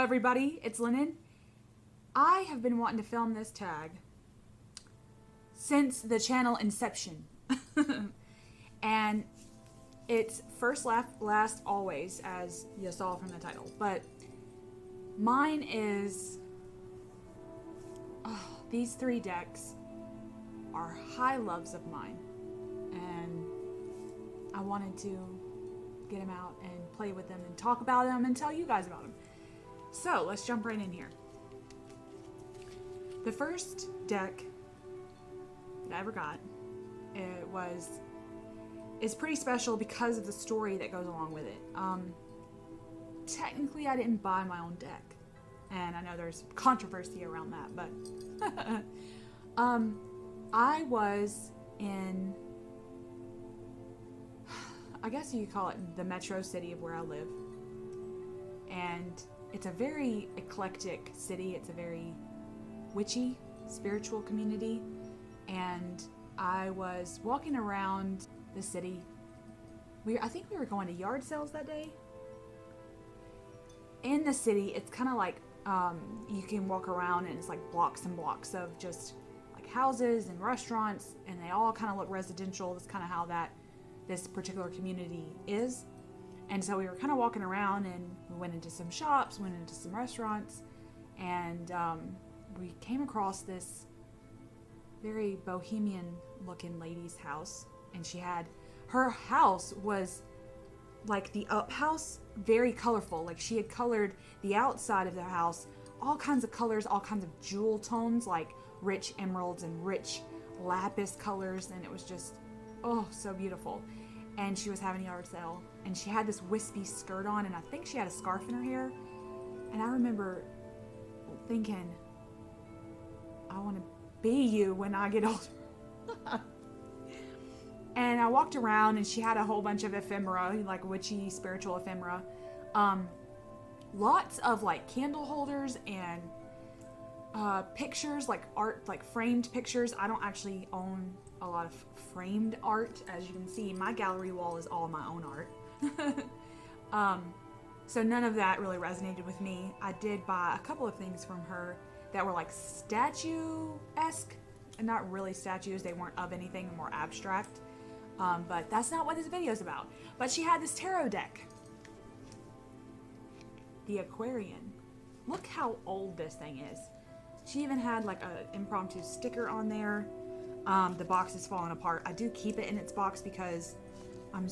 everybody, it's Lennon. I have been wanting to film this tag since the channel Inception. And it's first, last, always, as you saw from the title. But mine is... these three decks are high loves of mine. And I wanted to get them out and play with them and talk about them and tell you guys about them. So let's jump right in here. The first deck that I ever got, is pretty special because of the story that goes along with it. Technically I didn't buy my own deck, and I know there's controversy around that, but I was in, I guess you could call it the metro city of where I live, and it's a very eclectic city. It's a very witchy, spiritual community, and I was walking around the city. I think we were going to yard sales that day. In the city, it's kind of like you can walk around and it's like blocks and blocks of just like houses and restaurants, and they all kind of look residential. That's kind of how this particular community is. And so we were kind of walking around, and we went into some shops, went into some restaurants, and we came across this very bohemian looking lady's house. And her house was like the up house, very colorful. Like she had colored the outside of the house, all kinds of colors, all kinds of jewel tones, like rich emeralds and rich lapis colors. And it was just, oh, so beautiful. And she was having a yard sale, and she had this wispy skirt on, and I think she had a scarf in her hair. And I remember thinking, I want to be you when I get older. And I walked around, and she had a whole bunch of ephemera, like witchy spiritual ephemera. Lots of like candle holders and pictures, like art, like framed pictures. I don't actually own a lot of framed art. As you can see, my gallery wall is all my own art. So none of that really resonated with me. I did buy a couple of things from her that were like statue-esque, and not really statues. They weren't of anything, more abstract. But that's not what this video is about. But she had this tarot deck, the Aquarian. Look how old this thing is. She even had like an impromptu sticker on there. The box is falling apart. I do keep it in its box because I've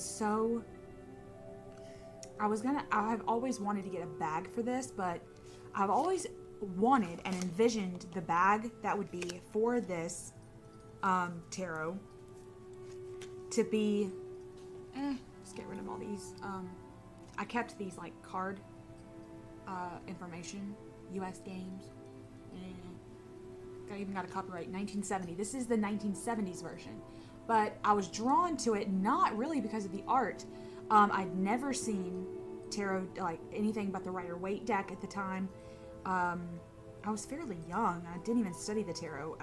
always wanted to get a bag for this, but I've always wanted and envisioned the bag that would be for this tarot to be, let's get rid of all these. I kept these like card information, US games. I even got a copyright 1970. This is the 1970s version, but I was drawn to it not really because of the art. I'd never seen tarot, like anything but the Rider-Waite deck at the time. I was fairly young. I didn't even study the tarot.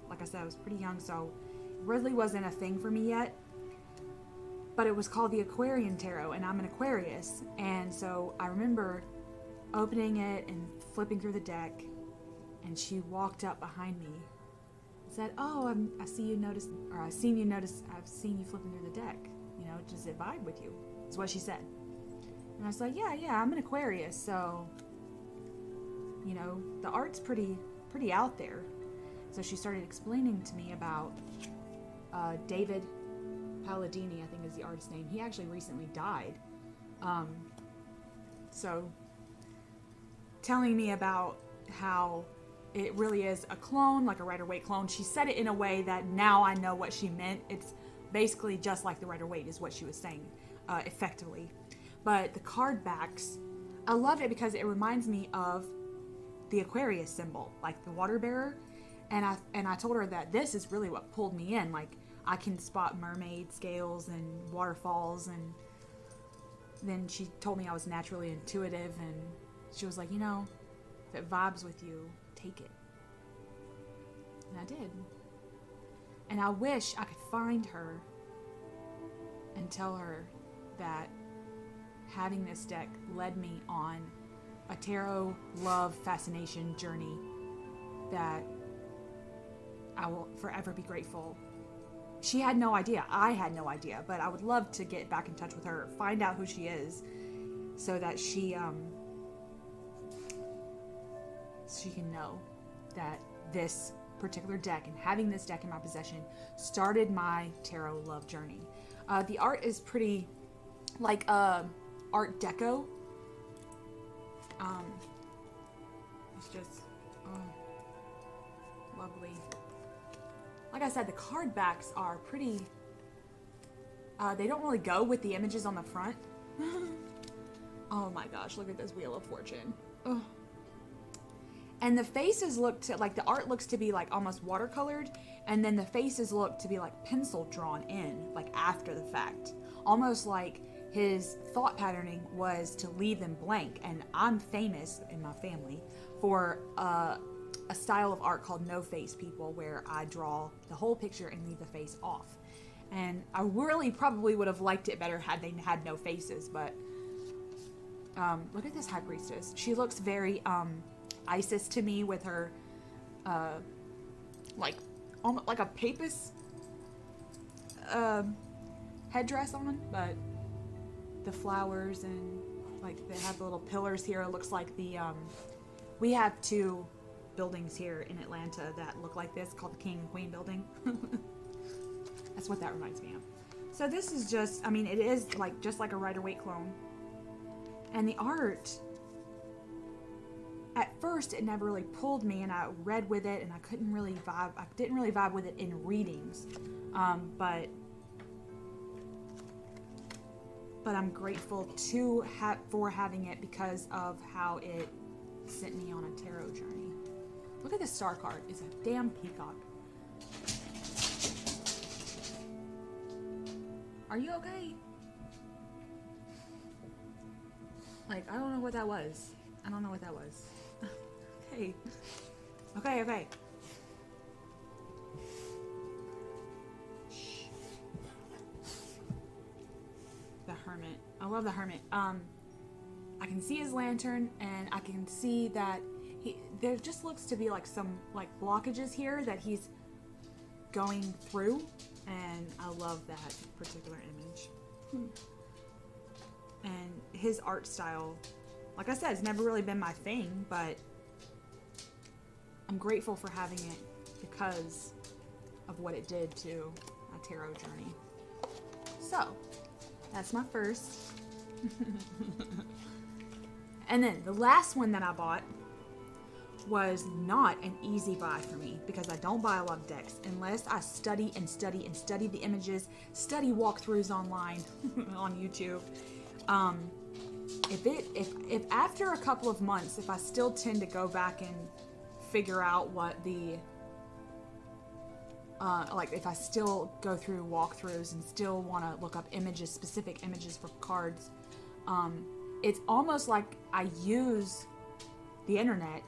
Like I said, I was pretty young, so it really wasn't a thing for me yet. But it was called the Aquarian Tarot, and I'm an Aquarius. And so I remember opening it and flipping through the deck, and she walked up behind me and said, "Oh, I've seen you flipping through the deck. You know, does it vibe with you?" That's what she said. And I was like, yeah, I'm an Aquarius, so, you know, the art's pretty out there. So she started explaining to me about David Palladini, I think is the artist's name. He actually recently died. So telling me about how it really is a clone, like a Rider-Waite clone. She said it in a way that now I know what she meant. It's basically just like the Rider-Waite is what she was saying, effectively. But the card backs, I love it because it reminds me of the Aquarius symbol, like the water bearer. And I told her that this is really what pulled me in. Like, I can spot mermaid scales and waterfalls, and then she told me I was naturally intuitive, and she was like, you know, if it vibes with you, take it. And I did. And I wish I could find her and tell her that having this deck led me on a a tarot love fascination journey that I will forever be grateful. She had no idea. I had no idea, but I would love to get back in touch with her, find out who she is, so that she can know that this particular deck and having this deck in my possession started my tarot love journey. The art is pretty like Art Deco. It's just lovely. Like I said, the card backs are pretty, they don't really go with the images on the front. Oh my gosh, look at this Wheel of Fortune. Ugh. And the faces like the art looks to be like almost watercolored, and then the faces look to be like pencil drawn in, like after the fact. Almost like his thought patterning was to leave them blank. And I'm famous in my family for a style of art called no face people, where I draw the whole picture and leave the face off. And I really probably would have liked it better had they had no faces, but look at this High Priestess. She looks very Isis to me with her like almost like a papist headdress on, but the flowers and like they have the little pillars here. It looks like the we have two buildings here in Atlanta that look like this, called the King and Queen building. That's what that reminds me of. So this is just, I mean, it is like just like a Rider-Waite clone. And the art, at first it never really pulled me, and I read with it and I couldn't really vibe, I didn't really vibe with it in readings. But I'm grateful for having it because of how it sent me on a tarot journey. Look at this star card. It's a damn peacock. Are you okay? Like, I don't know what that was. I don't know what that was. Okay. Okay. Shh. The Hermit. I love the Hermit. I can see his lantern, and I can see that there just looks to be like some like blockages here that he's going through, and I love that particular image. And his art style, like I said, it's never really been my thing, but I'm grateful for having it because of what it did to my tarot journey. So that's my first. And then the last one that I bought was not an easy buy for me, because I don't buy a lot of decks unless I study the images, study walkthroughs online on YouTube. If after a couple of months, if I still tend to go back and figure out what the like if I still go through walkthroughs and still want to look up images, specific images for cards, it's almost like I use the internet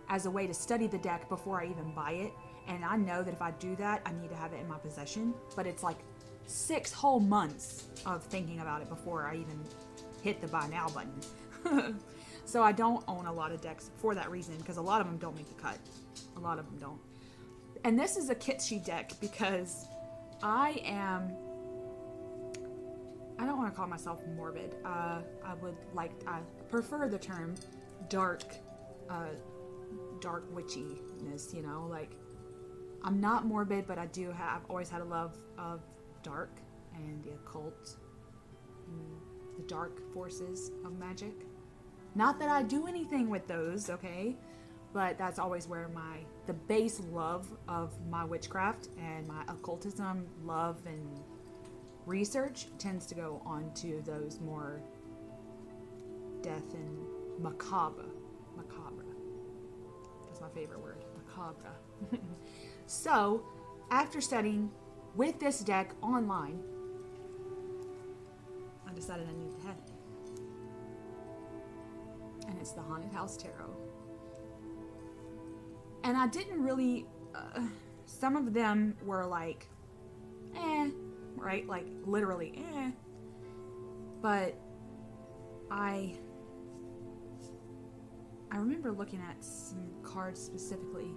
as a way to study the deck before I even buy it. And I know that if I do that, I need to have it in my possession. But it's like 6 whole months of thinking about it before I even hit the buy now button. So I don't own a lot of decks for that reason, because a lot of them don't make the cut. A lot of them don't. And this is a kitschy deck because I don't want to call myself morbid. I prefer the term dark witchiness, you know, like I'm not morbid, but I've always had a love of dark and the occult and the dark forces of magic. Not that I do anything with those, okay, but that's always where the base love of my witchcraft and my occultism love and research tends to go on to those more death and macabre. That's my favorite word, macabre. So, after studying with this deck online, I decided I needed to have it. And it's the Haunted House Tarot. And I didn't really, some of them were like, right? Like literally, But I remember looking at some cards specifically,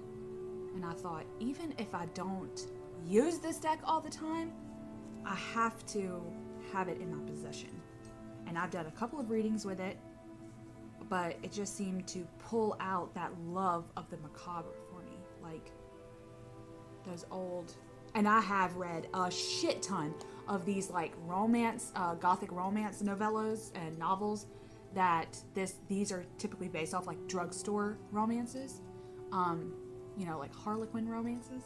and I thought, even if I don't use this deck all the time, I have to have it in my possession. And I've done a couple of readings with it, but it just seemed to pull out that love of the macabre for me. Like those old, and I have read a shit ton of these like romance, gothic romance novellas and novels that these are typically based off like drugstore romances, you know, like Harlequin romances,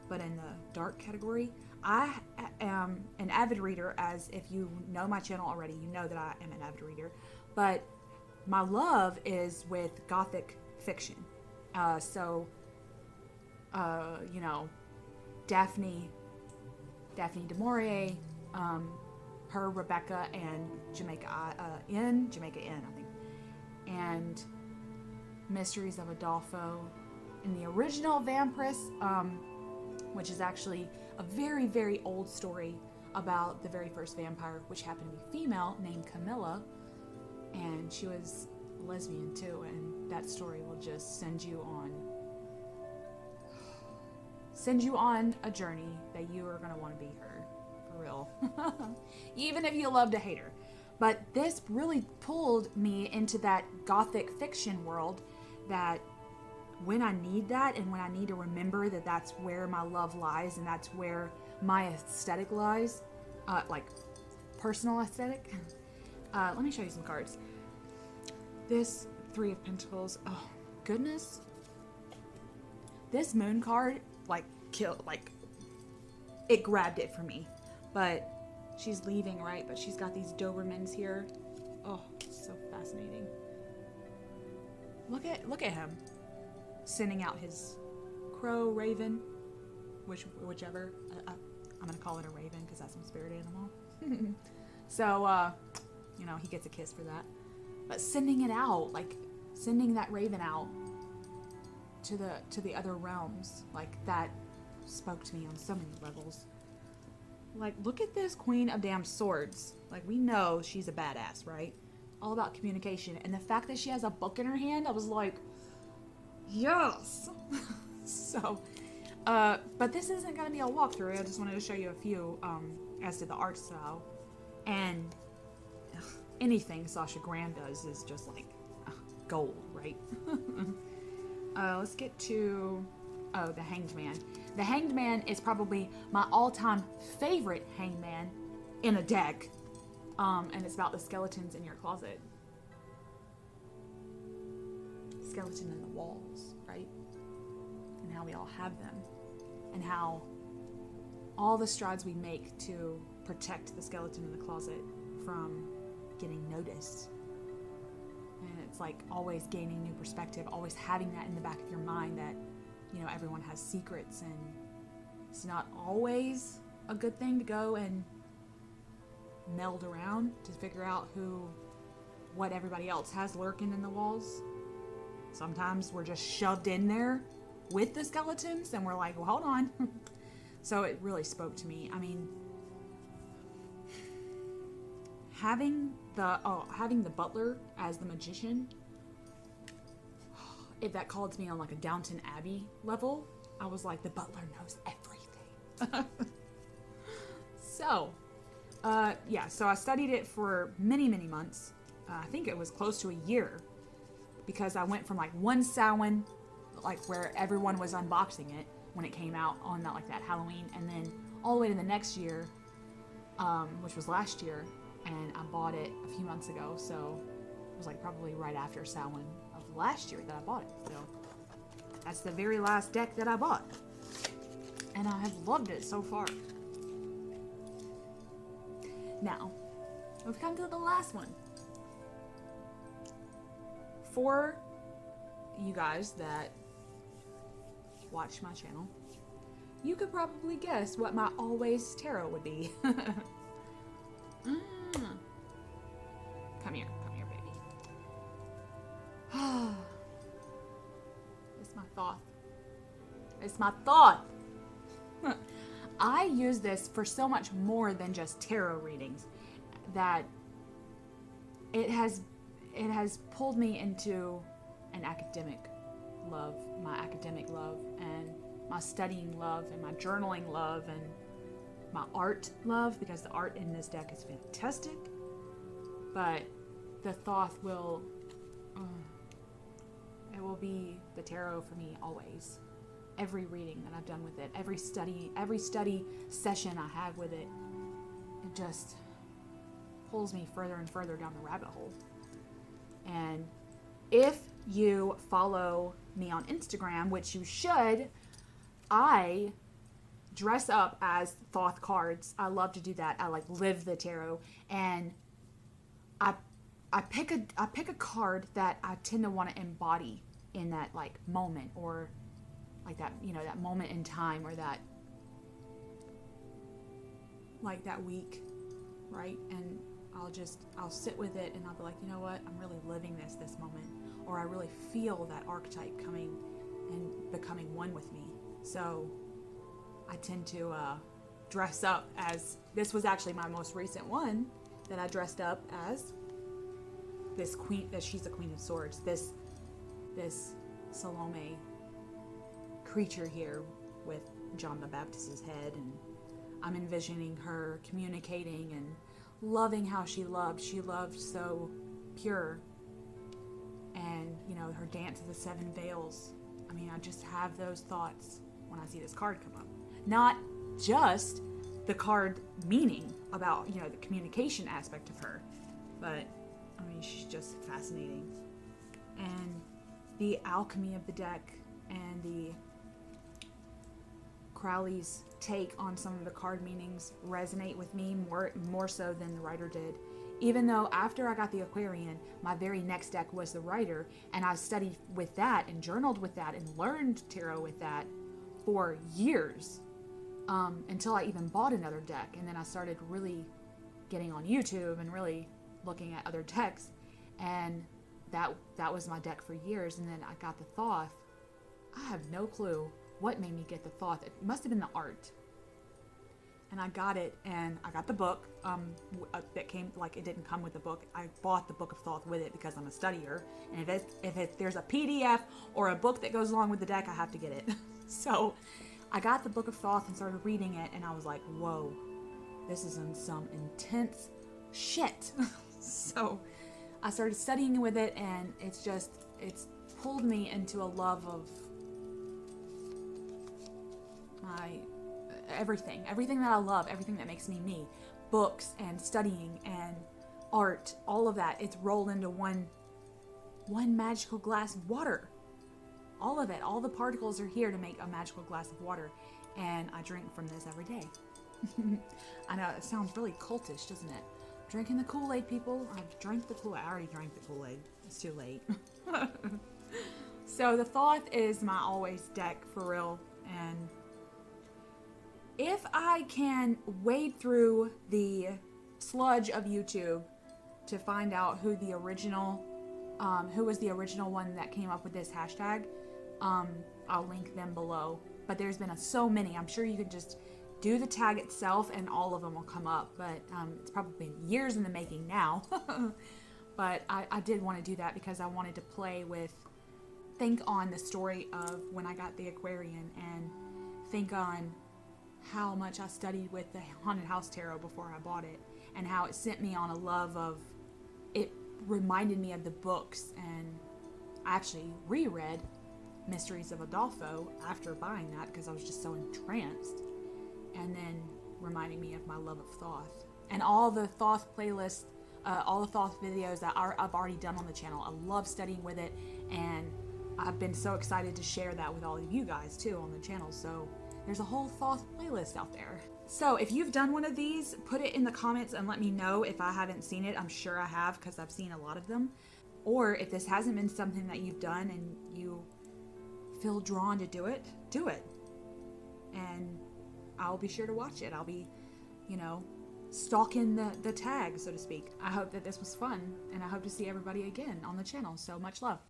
but in the dark category. I am an avid reader, as if you know my channel already, you know that I am an avid reader, but my love is with gothic fiction. You know, Daphne du Maurier, her Rebecca and Jamaica Inn, I think, and Mysteries of Adolfo, in the original Vampiress, which is actually a very, very old story about the very first vampire, which happened to be female, named Camilla, and she was lesbian too, and that story will just send you on a journey that you are going to want to be her, for real. Even if you love to hate her. But this really pulled me into that gothic fiction world, that when I need that, and when I need to remember that that's where my love lies, and that's where my aesthetic lies, like personal aesthetic. Let me show you some cards. This Three of Pentacles, oh goodness. This Moon card, it grabbed it for me. But she's leaving, right? But she's got these Dobermans here. Oh, so fascinating. Look at him. Sending out his crow, raven, whichever. I'm going to call it a raven because that's my spirit animal. So, you know, he gets a kiss for that. But sending it out, like sending that raven out to the other realms, like that spoke to me on so many levels. Like, look at this Queen of Damn Swords. Like, we know she's a badass, right? All about communication. And the fact that she has a book in her hand, I was like, yes! So, but this isn't going to be a walkthrough. I just wanted to show you a few, as to the art style. And anything Sasha Graham does is just like gold, right? Let's get to, the Hanged Man. The Hanged Man is probably my all-time favorite Hanged Man in a deck. And it's about the skeletons in your closet. Skeleton in the walls, right? And how we all have them. And how all the strides we make to protect the skeleton in the closet from getting noticed. And it's like always gaining new perspective, always having that in the back of your mind that, you know, everyone has secrets, and it's not always a good thing to go and meld around to figure out what everybody else has lurking in the walls. Sometimes we're just shoved in there with the skeletons and we're like, well, hold on. So it really spoke to me. I mean, having the butler as the magician, if that called to me on like a Downton Abbey level, I was like, the butler knows everything. So, yeah, so I studied it for many, many months. I think it was close to a year, because I went from like one Samhain, like where everyone was unboxing it when it came out on that Halloween, and then all the way to the next year, which was last year, and I bought it a few months ago, so it was like probably right after Samhain of last year that I bought it. So that's the very last deck that I bought, and I have loved it so far. Now, we've come to the last one. For you guys that watch my channel, you could probably guess what my always tarot would be. Come here, baby. It's my Thoth. It's my Thoth. I use this for so much more than just tarot readings, that it has pulled me into an academic love, my academic love, and my studying love, and my journaling love, and my art love, because the art in this deck is fantastic. But the Thoth will, it will be the tarot for me always. Every reading that I've done with it, every study session I have with it, it just pulls me further and further down the rabbit hole. And if you follow me on Instagram, which you should, I dress up as Thoth cards. I love to do that. I like live the tarot, and I pick a card that I tend to want to embody in that like moment, or like that, you know, that moment in time, or that like that week, right? And I'll sit with it, and I'll be like, you know what, I'm really living this moment, or I really feel that archetype coming and becoming one with me. So I tend to dress up as, this was actually my most recent one that I dressed up as this queen, that she's the Queen of Swords, this Salome creature here with John the Baptist's head, and I'm envisioning her communicating and loving how she loved. She loved so pure, and you know, her dance of the 7 veils. I mean, I just have those thoughts when I see this card come up. Not just the card meaning about, you know, the communication aspect of her, but I mean, she's just fascinating. And the alchemy of the deck, and the Crowley's take on some of the card meanings resonate with me more so than the writer did. Even though after I got the Aquarian, my very next deck was the writer, and I studied with that and journaled with that and learned tarot with that for years, until I even bought another deck. And then I started really getting on YouTube and really looking at other decks, and that was my deck for years. And then I got the Thoth. I have no clue what made me get the Thoth. It must have been the art. And I got it, and I got the book that came, like, it didn't come with the book. I bought the Book of Thoth with it because I'm a studier, and if there's a PDF or a book that goes along with the deck, I have to get it. So I got the Book of Thoth and started reading it, and I was like, whoa, this is some intense shit. So I started studying with it, and it's pulled me into a love of my everything that I love, everything that makes me, books and studying and art, all of that. It's rolled into one magical glass of water. All of it, all the particles are here to make a magical glass of water, and I drink from this every day. I know it sounds really cultish, doesn't it? Drinking the Kool-Aid, people. I've drank the Kool-Aid. I already drank the Kool-Aid. It's too late. So the Thoth is my always deck for real, and if I can wade through the sludge of YouTube to find out who was the original one that came up with this hashtag, I'll link them below. But there's been so many. I'm sure you could just do the tag itself and all of them will come up. But it's probably been years in the making now. But I did want to do that because I wanted to think on the story of when I got the Aquarian, and think on how much I studied with the Haunted House Tarot before I bought it, and how it sent me on a love of, it reminded me of the books, and I actually reread Mysteries of Udolpho after buying that because I was just so entranced, and then reminding me of my love of Thoth. And all the Thoth playlists, all the Thoth videos that I've already done on the channel. I love studying with it, and I've been so excited to share that with all of you guys too on the channel. So there's a whole Thoth playlist out there. So if you've done one of these, put it in the comments and let me know if I haven't seen it. I'm sure I have because I've seen a lot of them. Or if this hasn't been something that you've done and you feel drawn to do it, do it. And I'll be sure to watch it. I'll be, stalking the tag, so to speak. I hope that this was fun, and I hope to see everybody again on the channel. So much love.